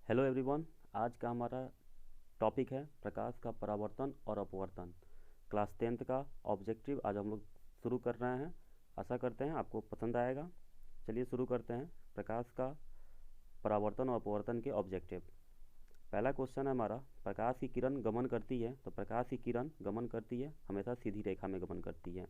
Hello everyone. आज का हमारा टॉपिक है प्रकाश का परावर्तन और अपवर्तन। क्लास 10th का ऑब्जेक्टिव आज हम लोग शुरू कर रहे हैं। आशा करते हैं आपको पसंद आएगा। चलिए शुरू करते हैं प्रकाश का परावर्तन और अपवर्तन के ऑब्जेक्टिव। पहला क्वेश्चन है हमारा, प्रकाश की किरण गमन करती है, तो प्रकाश की किरण गमन करती है हमेशा सीधी रेखा में गमन करती है,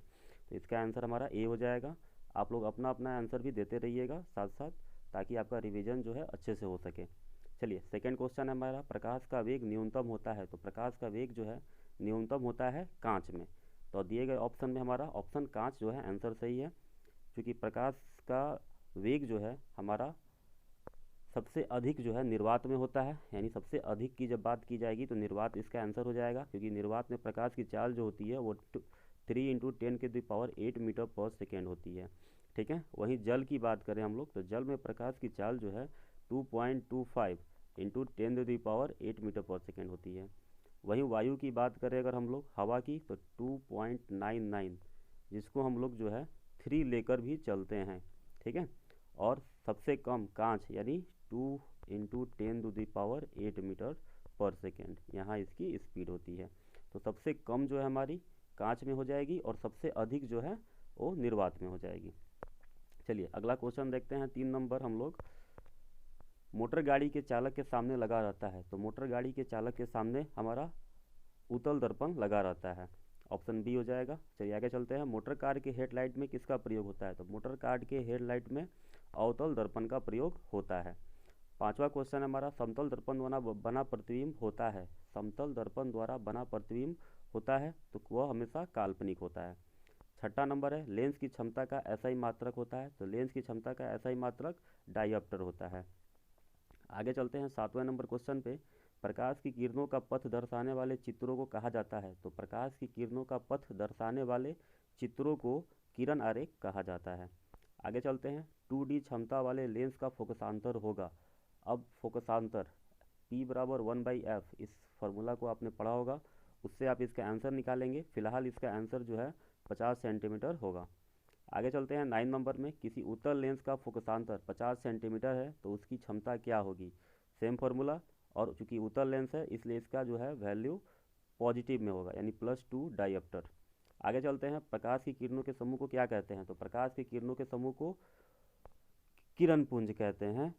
तो इसका आंसर हमारा ए हो जाएगा। आप लोग अपना अपना आंसर भी देते रहिएगा साथ साथ, ताकि आपका रिवीजन जो है अच्छे से हो सके। चलिए सेकंड क्वेश्चन है हमारा, प्रकाश का वेग न्यूनतम होता है, तो प्रकाश का वेग जो है न्यूनतम होता है कांच में। तो दिए गए ऑप्शन में हमारा ऑप्शन कांच जो है आंसर सही है, क्योंकि प्रकाश का वेग जो है हमारा सबसे अधिक जो है निर्वात में होता है, यानी सबसे अधिक की जब बात की जाएगी तो निर्वात इसका आंसर हो जाएगा, क्योंकि निर्वात में प्रकाश की चाल जो होती है वो 3 × 10⁻⁸ होती है। ठीक है। वहीं जल की बात करें हम लोग, तो जल में प्रकाश की चाल जो है 2.25 × 10⁸ होती है। वहीं वायु की बात करें अगर हम लोग हवा की, तो 2.99, जिसको हम लोग जो है 3 लेकर भी चलते हैं। ठीक है। और सबसे कम कांच यानी 2 × 10⁸ यहाँ इसकी स्पीड होती है। तो सबसे कम जो है हमारी कांच में हो जाएगी और सबसे अधिक जो है वो निर्वात में हो जाएगी। चलिए अगला क्वेश्चन देखते हैं। 3 नंबर हम लोग, मोटर गाड़ी के चालक के सामने लगा रहता है, तो मोटर गाड़ी के चालक के सामने हमारा उत्तल दर्पण लगा रहता है, ऑप्शन बी हो जाएगा। चलिए आगे चलते हैं। मोटर कार के हेडलाइट में किसका प्रयोग होता है, तो मोटर कार के हेडलाइट में अवतल दर्पण का प्रयोग होता है। पांचवा क्वेश्चन है हमारा, समतल दर्पण द्वारा बना प्रतिबिंब होता है, समतल दर्पण द्वारा बना प्रतिबिंब होता है, तो वह हमेशा काल्पनिक होता है। छठा नंबर है, लेंस की क्षमता का ऐसा ही मात्रक होता है, तो लेंस की क्षमता का ऐसा ही मात्रक डायऑप्टर होता है। आगे चलते हैं 7वें नंबर क्वेश्चन पे, प्रकाश की किरणों का पथ दर्शाने वाले चित्रों को कहा जाता है, तो प्रकाश की किरणों का पथ दर्शाने वाले चित्रों को किरण आरेख कहा जाता है। आगे चलते हैं, 2D क्षमता वाले लेंस का फोकसांतर होगा। अब फोकसांतर P = 1/f, इस फार्मूला को आपने पढ़ा होगा, उससे आप इसका आंसर निकालेंगे। फिलहाल इसका आंसर जो है 50 सेंटीमीटर होगा। आगे चलते हैं 9 नंबर में, किसी उत्तल लेंस का फोकसांतर 50 सेंटीमीटर है, तो उसकी क्षमता क्या होगी। सेम फार्मूला, और चूंकि उत्तल लेंस है इसलिए इसका जो है वैल्यू पॉजिटिव में होगा, यानी +2 डायऑप्टर। आगे चलते हैं, प्रकाश की किरणों के समूह को क्या कहते हैं, तो प्रकाश की किरणों के समूह को किरण पुंज कहते हैं।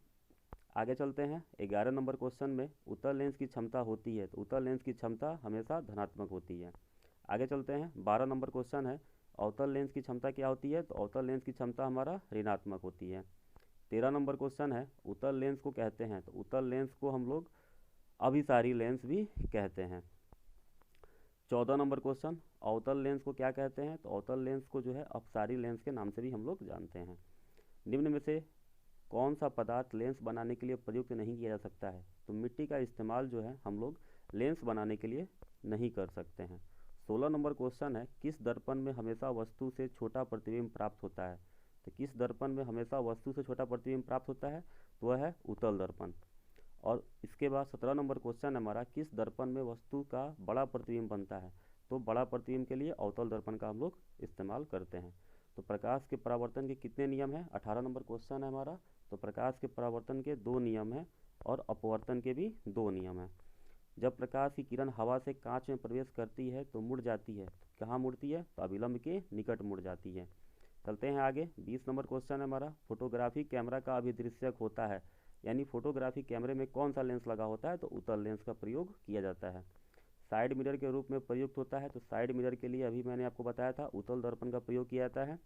आगे चलते हैं 11 नंबर क्वेश्चन में, उत्तल लेंस की क्षमता होती है, तो उत्तल लेंस की क्षमता हमेशा धनात्मक होती है। आगे चलते हैं 12 नंबर क्वेश्चन है, अवतल लेंस की क्षमता क्या होती है, तो अवतल लेंस की क्षमता हमारा ऋणात्मक होती है। 13 नंबर क्वेश्चन है, उत्तल लेंस को कहते हैं, तो उत्तल लेंस को हम लोग अभिसारी लेंस भी कहते हैं। 14 नंबर क्वेश्चन, अवतल लेंस को क्या कहते हैं, तो अवतल लेंस को जो है अपसारी लेंस के नाम से भी हम लोग जानते हैं। निम्न में से कौन सा पदार्थ लेंस बनाने के लिए प्रयुक्त नहीं किया जा सकता है, तो मिट्टी का इस्तेमाल जो है हम लोग लेंस बनाने के लिए नहीं कर सकते हैं। 16 नंबर क्वेश्चन है, किस दर्पण में हमेशा वस्तु से छोटा प्रतिबिंब प्राप्त होता है, तो किस दर्पण में हमेशा वस्तु से छोटा प्रतिबिंब प्राप्त होता है, तो वह है उत्तल दर्पण। और इसके बाद 17 नंबर क्वेश्चन हमारा, किस दर्पण में वस्तु का बड़ा प्रतिबिंब बनता है, तो बड़ा प्रतिबिंब के लिए अवतल दर्पण का हम लोग इस्तेमाल करते हैं। तो प्रकाश के परावर्तन के कितने नियम हैं, 18 नंबर क्वेश्चन है हमारा। तो प्रकाश के परावर्तन के 2 नियम हैं और अपवर्तन के भी 2 नियम हैं। जब प्रकाश की किरण हवा से कांच में प्रवेश करती है तो मुड़ जाती है, तो कहाँ मुड़ती है, तो अभिलंब के निकट मुड़ जाती है। चलते हैं आगे। 20 नंबर क्वेश्चन है हमारा, फोटोग्राफी कैमरा का अभिदृश्यक होता है, यानी फोटोग्राफी कैमरे में कौन सा लेंस लगा होता है, तो उत्तल लेंस का प्रयोग किया जाता है। साइड मिरर के रूप में प्रयुक्त होता है, तो साइड मिरर के लिए अभी मैंने आपको बताया था उत्तल दर्पण का प्रयोग किया जाता है।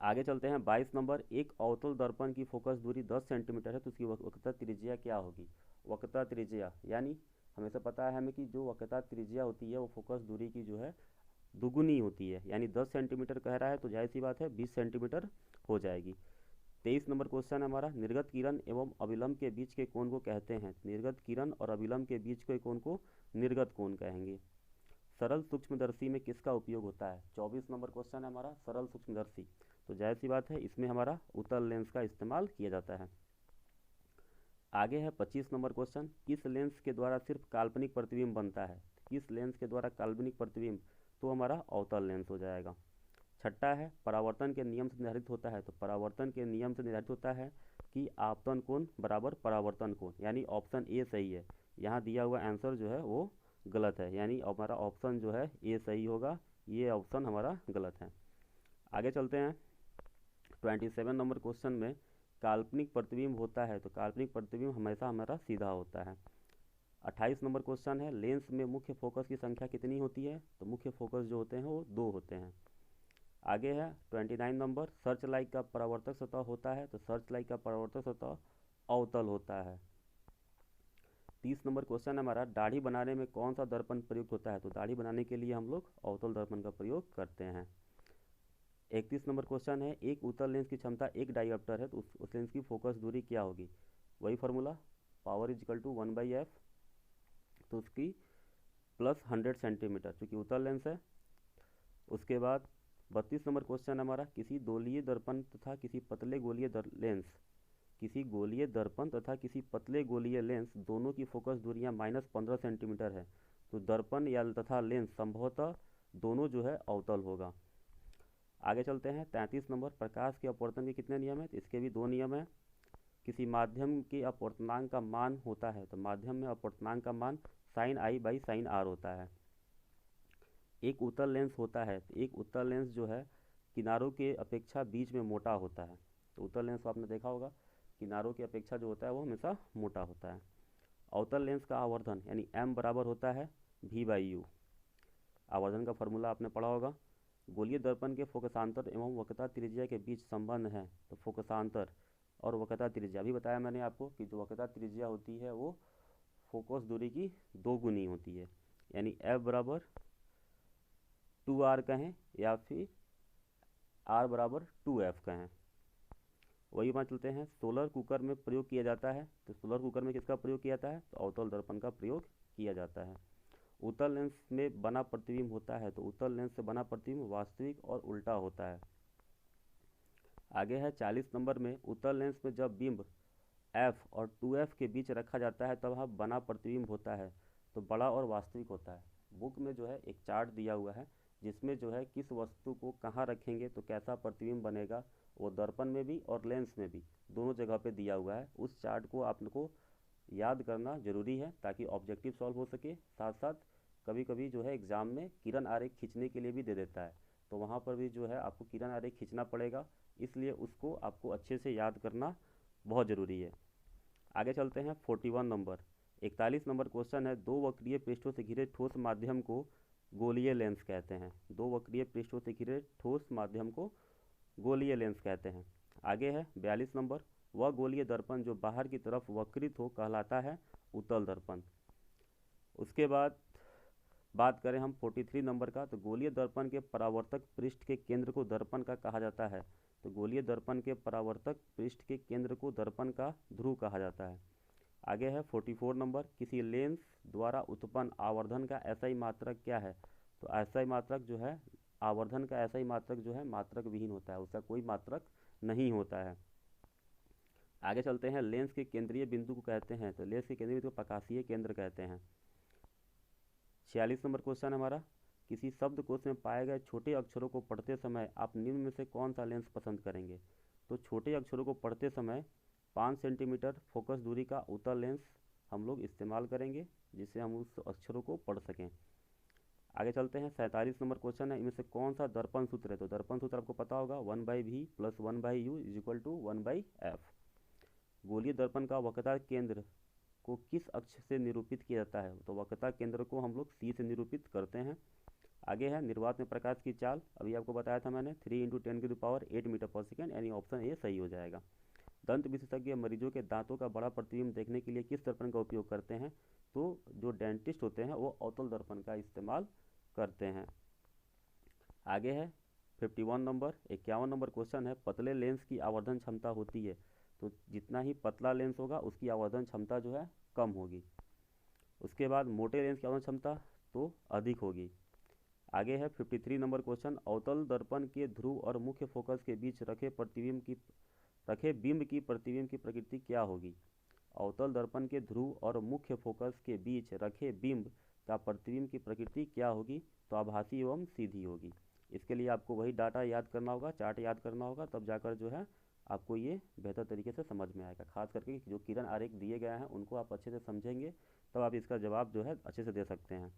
आगे चलते हैं 22 नंबर, एक अवतल दर्पण की फोकस दूरी 10 सेंटीमीटर है, तो उसकी वक्रता त्रिज्या क्या होगी। वक्रता त्रिज्या यानी हमेशा पता है हमें कि जो वक्रता त्रिज्या होती है वो फोकस दूरी की जो है दुगुनी होती है, यानी 10 सेंटीमीटर कह रहा है तो जाहिर सी बात है 20 सेंटीमीटर हो जाएगी। 23 नंबर क्वेश्चन है हमारा, निर्गत किरण एवं अभिलंब के बीच के कोण को कहते हैं, निर्गत किरण और अभिलंब के बीच के कोण को निर्गत कोण कहेंगे। सरल सूक्ष्मदर्शी में किसका उपयोग होता है, 24 नंबर क्वेश्चन है हमारा, सरल सूक्ष्मदर्शी, तो जाहिर सी बात है इसमें हमारा उत्तल लेंस का इस्तेमाल किया जाता है। आगे है 25 नंबर क्वेश्चन, किस लेंस के द्वारा सिर्फ काल्पनिक प्रतिबिंब बनता है, किस लेंस के द्वारा काल्पनिक प्रतिबिंब, तो हमारा अवतल लेंस हो जाएगा। छठा है, परावर्तन के नियम से निर्धारित होता है, तो परावर्तन के नियम से निर्धारित होता है कि आपतन कोण बराबर परावर्तन कोण, यानी ऑप्शन ए सही है। यहाँ दिया हुआ आंसर जो है वो गलत है, यानी हमारा ऑप्शन जो है ए सही होगा, ये ऑप्शन हमारा गलत है। आगे चलते हैं 27 नंबर क्वेश्चन में, काल्पनिक प्रतिबिंब होता है तो काल्पनिक प्रतिबिंब हमेशा हमारा सीधा होता है। 28 नंबर क्वेश्चन है, लेंस में मुख्य फोकस की संख्या कितनी होती है, तो मुख्य फोकस जो होते हैं वो 2 होते हैं। आगे है 29 नंबर, सर्च लाइट का परावर्तक सतह होता है तो सर्च लाइट का परावर्तक सतह अवतल होता है। 30 नंबर क्वेश्चन है हमारा, दाढ़ी बनाने में कौन सा दर्पण प्रयुक्त होता है, तो दाढ़ी बनाने के लिए हम लोग अवतल दर्पण का प्रयोग करते हैं। 31 नंबर क्वेश्चन है, एक उत्तल लेंस की क्षमता 1 डायोप्टर है तो उस लेंस की फोकस दूरी क्या होगी, वही formula power is equal to 1/f, तो उसकी प्लस 100 सेंटीमीटर चूँकि उत्तल लेंस है। उसके बाद 32 नंबर क्वेश्चन हमारा, किसी गोलीय दर्पण तथा किसी पतले गोलीय लेंस, किसी गोलीय दर्पण तथा किसी पतले गोलीय लेंस दोनों की फोकस दूरियां -15 सेंटीमीटर है तो दर्पण या तथा लेंस संभवतः दोनों जो है अवतल होगा। आगे चलते हैं 33 नंबर, प्रकाश के अपवर्तन के कितने नियम हैं, तो इसके भी 2 नियम हैं। किसी माध्यम के अपवर्तनांक का मान होता है तो माध्यम में अपवर्तनांक का मान sin I by sin R होता है। एक उत्तल लेंस होता है तो एक उत्तल लेंस जो है किनारों के अपेक्षा बीच में मोटा होता है, तो उत्तल लेंस को आपने देखा होगा किनारों की अपेक्षा जो होता है वो हमेशा मोटा होता है। अवतल लेंस का आवर्धन यानी m बराबर होता है v/u, आवर्धन का फॉर्मूला आपने पढ़ा होगा। गोलीय दर्पण के फोकसांतर एवं वक्रता त्रिज्या के बीच संबंध है तो फोकसांतर और वक्रता त्रिज्या, अभी बताया मैंने आपको कि जो वक्रता त्रिज्या होती है वो फोकस दूरी की 2 गुनी होती है, यानी f बराबर 2r कहें या फिर r बराबर 2f कहें। वही बात चलते हैं, सोलर कुकर में प्रयोग किया जाता है तो सोलर कुकर में किसका प्रयोग किया जाता है, तो अवतल दर्पण का प्रयोग किया जाता है। उत्तल लेंस में बना प्रतिबिंब होता है तो उत्तल लेंस से बना प्रतिबिंब वास्तविक और उल्टा होता है। आगे है 40 नंबर में, उत्तल लेंस में जब बिंब f और 2f के बीच रखा जाता है तब वहाँ बना प्रतिबिंब होता है तो बड़ा और वास्तविक होता है। बुक में जो है एक चार्ट दिया हुआ है जिसमें जो है किस वस्तु को कहाँ रखेंगे तो कैसा प्रतिबिंब बनेगा, वो दर्पण में भी और लेंस में भी दोनों जगह पे दिया हुआ है। उस चार्ट को आपको याद करना जरूरी है ताकि ऑब्जेक्टिव सॉल्व हो सके। साथ साथ कभी कभी जो है एग्ज़ाम में किरण आरेख खींचने के लिए भी दे देता है तो वहाँ पर भी जो है आपको किरण आरेख खींचना पड़ेगा, इसलिए उसको आपको अच्छे से याद करना बहुत ज़रूरी है। आगे चलते हैं 41 नंबर, 41 नंबर क्वेश्चन है, 2 वक्रीय पृष्ठों से घिरे ठोस माध्यम को गोलीय लेंस कहते हैं। 2 वक्रीय पृष्ठों से घिरे ठोस माध्यम को गोलीय लेंस कहते हैं। आगे है 42 नंबर, वह गोलीय दर्पण जो बाहर की तरफ वक्रित हो कहलाता है उत्तल दर्पण। उसके बाद बात करें हम 43 नंबर का, तो गोलीय दर्पण के परावर्तक पृष्ठ के केंद्र को दर्पण का कहा जाता है, तो गोलीय दर्पण के परावर्तक पृष्ठ के केंद्र को दर्पण का ध्रुव कहा जाता है। आगे है 44 नंबर, किसी लेंस द्वारा उत्पन्न आवर्धन का SI मात्रक क्या है, तो SI मात्रक जो है आवर्धन का SI मात्रक जो है मात्रक विहीन होता है, उसका कोई मात्रक नहीं होता है। आगे चलते हैं, लेंस के केंद्रीय बिंदु को कहते हैं, तो लेंस के केंद्रीय बिंदु को प्रकाशीय केंद्र कहते हैं। 46 नंबर क्वेश्चन हमारा, किसी शब्दकोश में पाए गए छोटे अक्षरों को पढ़ते समय आप निम्न में से कौन सा लेंस पसंद करेंगे, तो छोटे अक्षरों को पढ़ते समय 5 सेंटीमीटर फोकस दूरी का उत्तल लेंस हम लोग इस्तेमाल करेंगे जिससे हम उस अक्षरों को पढ़ सकें। आगे चलते हैं 47 नंबर क्वेश्चन है, इनमें से कौन सा दर्पण सूत्र है, तो दर्पण सूत्र आपको पता होगा 1/v + 1/u = 1/f। गोलीय दर्पण का वक्रता केंद्र को किस अक्ष से निरूपित किया जाता है, तो वक्रता केंद्र को हम लोग C से निरूपित करते हैं। आगे है निर्वात में प्रकाश की चाल, अभी आपको बताया था मैंने 3 × 10⁸ मीटर पर सेकेंड, यानी ऑप्शन ए सही हो जाएगा। दंत विशेषज्ञ मरीजों के दांतों का बड़ा प्रतिबिंब देखने के लिए किस दर्पण का उपयोग करते हैं, तो जो डेंटिस्ट होते हैं वो अवतल दर्पण का इस्तेमाल करते हैं। आगे है 51 नंबर, 51 नंबर क्वेश्चन है, पतले लेंस की आवर्धन क्षमता होती है, तो जितना ही पतला लेंस होगा उसकी आवर्धन क्षमता जो है कम होगी। उसके बाद मोटे लेंस की आवर्धन क्षमता तो अधिक होगी। आगे है 53 नंबर क्वेश्चन, अवतल दर्पण के ध्रुव और मुख्य फोकस के बीच रखे बिंब की प्रतिबिंब की प्रकृति क्या होगी। अवतल दर्पण के ध्रुव और मुख्य फोकस के बीच रखे बिंब का प्रतिबिंब की प्रकृति क्या होगी, तो आभासी एवं सीधी होगी। इसके लिए आपको वही डाटा याद करना होगा, चार्ट याद करना होगा, तब जाकर जो है आपको ये बेहतर तरीके से समझ में आएगा। खास करके जो किरण आरेख दिए गए हैं उनको आप अच्छे से समझेंगे तब आप इसका जवाब जो है अच्छे से दे सकते हैं।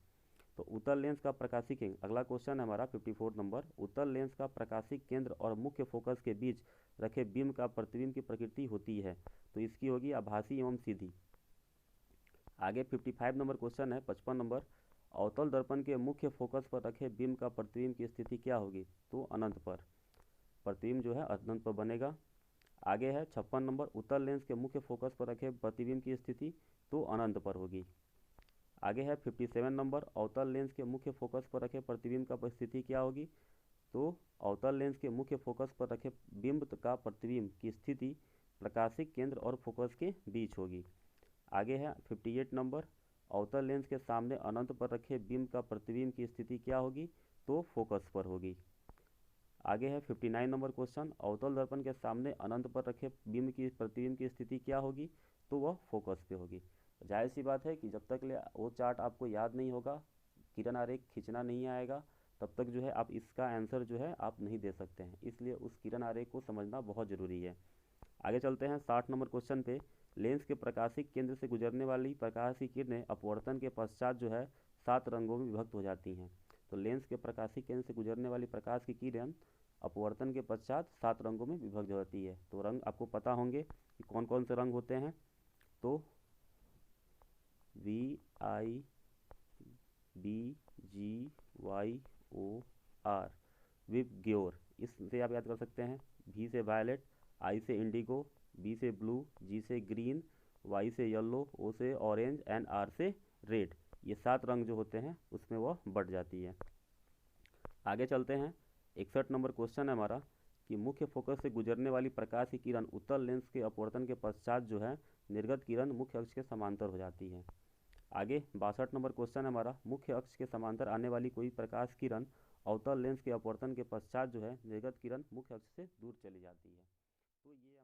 तो उत्तल लेंस का प्रकाशीय केंद्र, अगला क्वेश्चन है हमारा 54 नंबर। उत्तल लेंस का प्रकाशीय केंद्र और मुख्य फोकस के बीच रखे बीम का प्रतिबिंब की प्रकृति होती है, तो इसकी होगी आभासी एवं सीधी। आगे 55 नंबर क्वेश्चन है 55 नंबर। अवतल दर्पण के मुख्य फोकस पर रखे बीम का प्रतिबिंब की स्थिति क्या होगी, तो अनंत पर, प्रतिबिंब जो है अनंत पर बनेगा। आगे है 56 नंबर। उत्तल लेंस के मुख्य फोकस पर रखे प्रतिबिंब की स्थिति तो अनंत पर होगी। आगे है 57 नंबर। अवतल लेंस के मुख्य फोकस पर रखे प्रतिबिंब का स्थिति क्या होगी, तो अवतल लेंस के मुख्य फोकस पर रखे बिंब का प्रतिबिंब की स्थिति प्रकाशीय केंद्र और फोकस के बीच होगी। आगे है 58 नंबर। अवतल लेंस के सामने अनंत पर रखे बिंब का प्रतिबिंब की स्थिति क्या होगी, तो फोकस पर होगी। आगे है 59 नंबर क्वेश्चन। अवतल दर्पण के सामने अनंत पर रखे बिंब की प्रतिबिंब की स्थिति क्या होगी, तो वह फोकस पे होगी। जाहिर सी बात है कि जब तक वो चार्ट आपको याद नहीं होगा, किरण आरेख खींचना नहीं आएगा, तब तक जो है आप इसका आंसर जो है आप नहीं दे सकते हैं। इसलिए उस किरण आरेख को समझना बहुत ज़रूरी है। आगे चलते हैं 60 नंबर क्वेश्चन पे। लेंस के प्रकाशीय केंद्र से गुजरने वाली प्रकाश की किरणें अपवर्तन के पश्चात जो है 7 रंगों में विभक्त हो जाती हैं। तो लेंस के प्रकाशीय केंद्र से गुजरने वाली प्रकाश की किरण अपवर्तन के पश्चात 7 रंगों में विभक्त हो जाती है। तो रंग आपको पता होंगे कि कौन कौन से रंग होते हैं, तो VI BGYOR विबग्योर, इससे आप याद कर सकते हैं। V से वायलेट, I से इंडिगो, B से ब्लू, G से ग्रीन, Y से येलो, O से ऑरेंज एंड R से रेड। ये 7 रंग जो होते हैं उसमें वह बढ़ जाती है। आगे चलते हैं 61 नंबर क्वेश्चन है हमारा कि मुख्य फोकस से गुजरने वाली प्रकाश की किरण उत्तल लेंस के अपवर्तन के पश्चात जो है निर्गत किरण मुख्य अक्ष के समांतर हो जाती है। आगे 62 नंबर क्वेश्चन है हमारा। मुख्य अक्ष के समांतर आने वाली कोई प्रकाश किरण अवतल लेंस के अपवर्तन के पश्चात जो है निर्गत किरण मुख्य अक्ष से दूर चली जाती है। तो ये